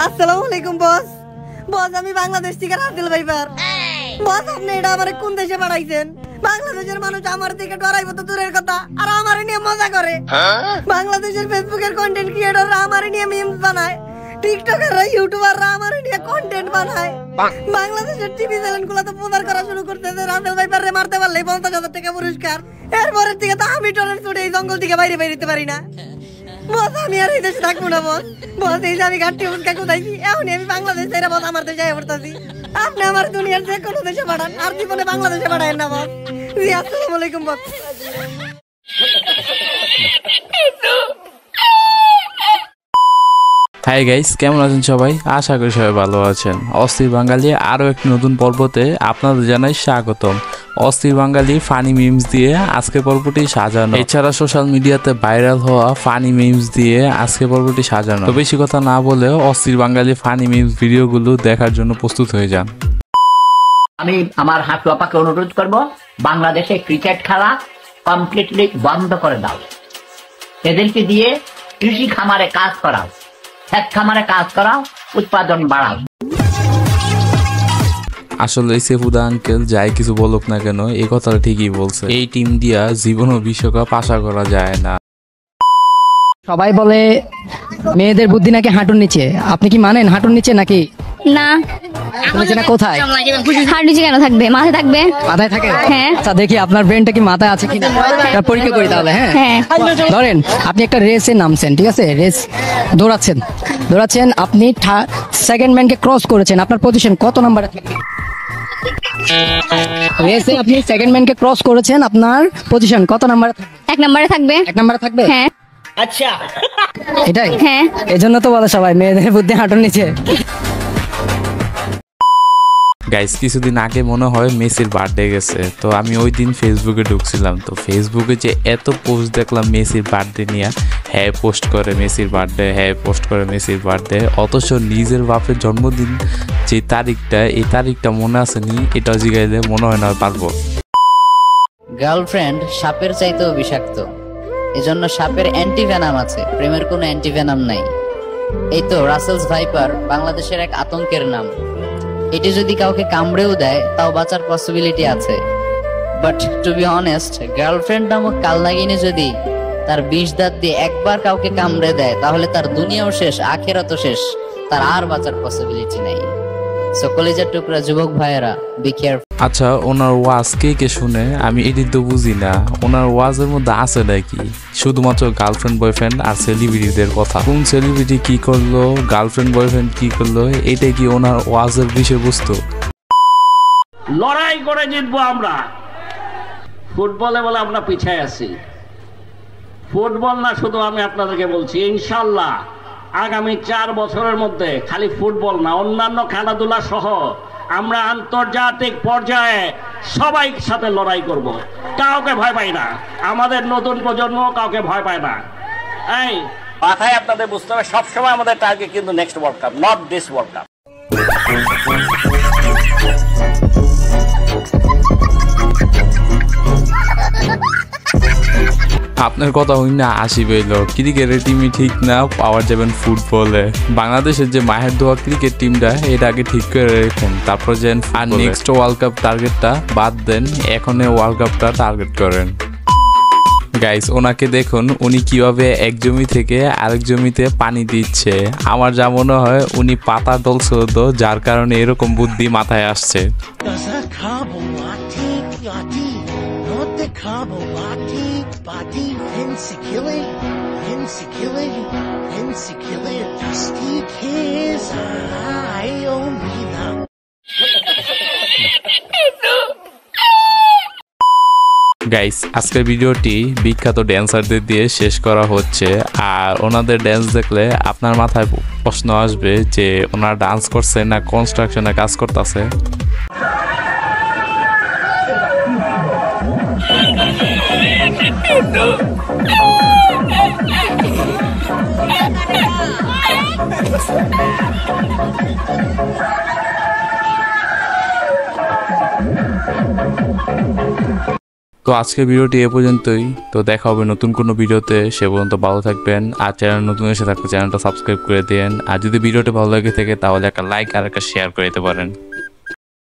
আসসালামু আলাইকুম বস। বস আমি বাংলাদেশ থেকে রাসেল ভাইবার। বস আপনি এটা আমারে কোন দেশে পাঠাইছেন? বাংলাদেশের মানুষ আমার থেকে ডরাইবো তো দূরের কথা, আর আমারে নিয়ে মজা করে। বাংলাদেশের ফেসবুকের কন্টেন্ট ক্রিয়েটররা আমারে নিয়ে মিমস বানায়, টিকটকাররা ইউটিউবাররা আমারে নিয়ে কন্টেন্ট বানায়। বাংলাদেশের টিভি চ্যানেলগুলো তো প্রচার করা শুরু করতেছে রাসেল ভাইবারে মারতে পারলে 50,000 টাকা পুরস্কার। এরপরের থেকে তো আমি টরেন্ট ছুটে এই জঙ্গল থেকে বাইরে বেরোতে পারি না। বস আমি আর এই দেশে থাকবো না বস। বস এই যে আমি গাড়ি উঠকা কোথাইছি, এখনই আমি বাংলাদেশ ছেড়ে বস আমার দেশে পড়তেছি। আপনি আমার দুনিয়ার যে কোনো দেশে পাঠান, আর জীবনে বাংলাদেশে পাঠায়েন না বস। জি আসসালামু আলাইকুম বস। হাই গাইস, কেমন আছেন সবাই? আশা করি সবাই ভালো আছেন। অস্থির বাঙালি আরও একটি নতুন পর্বতে আপনাদের জানাই স্বাগতম। অস্থির বাঙালি ফানি মিমস দিয়ে আজকের পর্বটি সাজানো, এছাড়া সোশ্যাল মিডিয়াতে ভাইরাল হওয়া ফানি মিমস দিয়ে আজকের পর্বটি সাজানো। তো বেশি কথা না বলে অস্থির বাঙালি ফানি মিমস ভিডিওগুলো দেখার জন্য প্রস্তুত হয়ে যান। আমি আমার হাঁটু আপাকে অনুরোধ করব, বাংলাদেশে ক্রিকেট খেলা কমপ্লিটলি বন্ধ করে দাও। এদেরকে দিয়ে কৃষি খামারে কাজ করাও, ক্ষেত খামারে কাজ করাও, উৎপাদন বাড়াও। আসলে সেফুদা আঙ্কেল যাই কিছু বলুক না কেন, এই কথাটা ঠিকই বলছে। এই টিম দিয়া জীবনও বিশ্বকাপ আশা করা যায় না। সবাই বলে মেয়েদের বুদ্ধি নাকি হাঁটুর নিচে, আপনি কি মানেন হাঁটুর নিচে নাকি না? না কোথায়? হাঁটুর নিচে কেন থাকবে? মাথায় থাকবে। মাথায় থাকে? হ্যাঁ। আচ্ছা দেখি আপনার ব্রেনটা কি মাথায় আছে কিনা, এটা পরীক্ষা করি তাহলে। হ্যাঁ ধরেন আপনি একটা রেসে নামছেন, ঠিক আছে? রেস দৌড়াচ্ছেন, আপনি সেকেন্ড ম্যানকে ক্রস করেছেন, আপনার পজিশন কত নাম্বারে থাকবে? রেসে আপনি সেকেন্ড ম্যানকে ক্রস করেছেন, আপনার পজিশন কত নাম্বারে থাকবে? 1 নম্বরে থাকবে। 1 নাম্বারে থাকবে? হ্যাঁ। আচ্ছা এটাই? হ্যাঁ। এজন্য তো বলে সবাই মেয়েদের বুদ্ধি হাঁটুর নিচে। গাইস কিছুদিন আগে মনে হয় মেসির বার্থডে গেছে, তো আমি ওই দিন ফেসবুকে ঢুকছিলাম। তো ফেসবুকে যে এত পোস্ট দেখলাম মেসির বার্থডে নিয়ে, হ্যাঁ পোস্ট করে মেসির বার্থডে, হ্যাঁ পোস্ট করে মেসির বার্থডে, অথচ নিজের বাপের জন্মদিন যে তারিখটা, এই তারিখটা মনে আসেনি। এটা জিগাইলে মনে হয় না পারবো। গার্লফ্রেন্ড সাপের চাইতেও বিষাক্ত, এজন্য সাপের অ্যান্টিভেনাম আছে, প্রেমের কোনো অ্যান্টিভেনাম নাই। এই তো রাসেলস ভাইপার বাংলাদেশের এক আতঙ্কের নাম। এটি যদি কাউকে কামড়েও দেয় তাও বাঁচার পসিবিলিটি আছে, but to be honest, girlfriend নামক কালনাগিনী যদি তার 20 দাঁত দিয়ে একবার কাউকে কামড়ে দেয় তাহলে তার দুনিয়াও শেষ, আখেরাতও শেষ, তার আর বাঁচার পসিবিলিটি নাই। সো কলেজের টুকরা যুবক ভাইয়েরা, বি কেয়ারফুল। আচ্ছা ওনার ওয়াজ কে শুনে? আমি এটি তো বুঝি না। ওনার ওয়াজের মধ্যে আছে নাকি শুধুমাত্র গার্লফ্রেন্ড বয়ফ্রেন্ড আর সেলিব্রিটিদের কথা? কোন সেলিব্রিটি কি করলো, গার্লফ্রেন্ড বয়ফ্রেন্ড কি করলো, এটাই কি ওনার ওয়াজের বিষয়বস্তু? লড়াই করে জিতবো আমরা। ফুটবলে বলে আমরা পিছিয়ে আছি। ফুটবল না শুধু, আমি আপনাদেরকে বলছি ইনশাল্লাহ আগামী 4 বছরের মধ্যে খালি ফুটবল না, অন্যান্য খেলাধুলা সহ আমরা আন্তর্জাতিক পর্যায়ে সবাই সাথে লড়াই করব। কাউকে ভয় পাই না, আমাদের নতুন প্রজন্ম কাউকে ভয় পায় না। এই মাথায় আপনাদের বুঝতে হবে, সবসময় আমাদের টার্গেট কিন্তু next world cup, not this world cup. আপনার কথা হই না আসি পেল, ক্রিকেটের টিমই ঠিক না, পাওয়ার যাবেন ফুটবলে। বাংলাদেশের যে মাহের দোয়া ক্রিকেট টিমটা, এটা আগে ঠিক করে রেখেন, তারপর যেন আর নেক্সট ওয়ার্ল্ড কাপ টার্গেটটা বাদ দেন, এখন ওয়ার্ল্ড কাপটা টার্গেট করেন। গাইস ওনাকে দেখুন, উনি কিভাবে এক জমি থেকে আরেক জমিতে পানি দিচ্ছে। আমার যা মনে হয় উনি পাতা ডলছে হতো, যার কারণে এরকম বুদ্ধি মাথায় আসছে। গাইস আজকের ভিডিওটি বিখ্যাত ড্যান্সারদের দিয়ে শেষ করা হচ্ছে, আর ওনাদের ড্যান্স দেখলে আপনার মাথায় প্রশ্ন আসবে যে ওনারা ডান্স করছে না কনস্ট্রাকশনে কাজ করতেছে। তো আজকের ভিডিওটি এ পর্যন্তই। তো দেখা হবে নতুন কোনো ভিডিওতে, সে পর্যন্ত ভালো থাকবেন। আর চ্যানেল নতুন এসে থাকলে চ্যানেলটা সাবস্ক্রাইব করে দেন। আর যদি ভিডিওটি ভালো লাগে থাকে তাহলে একটা লাইক আর একটা শেয়ার করে দিতে পারেন।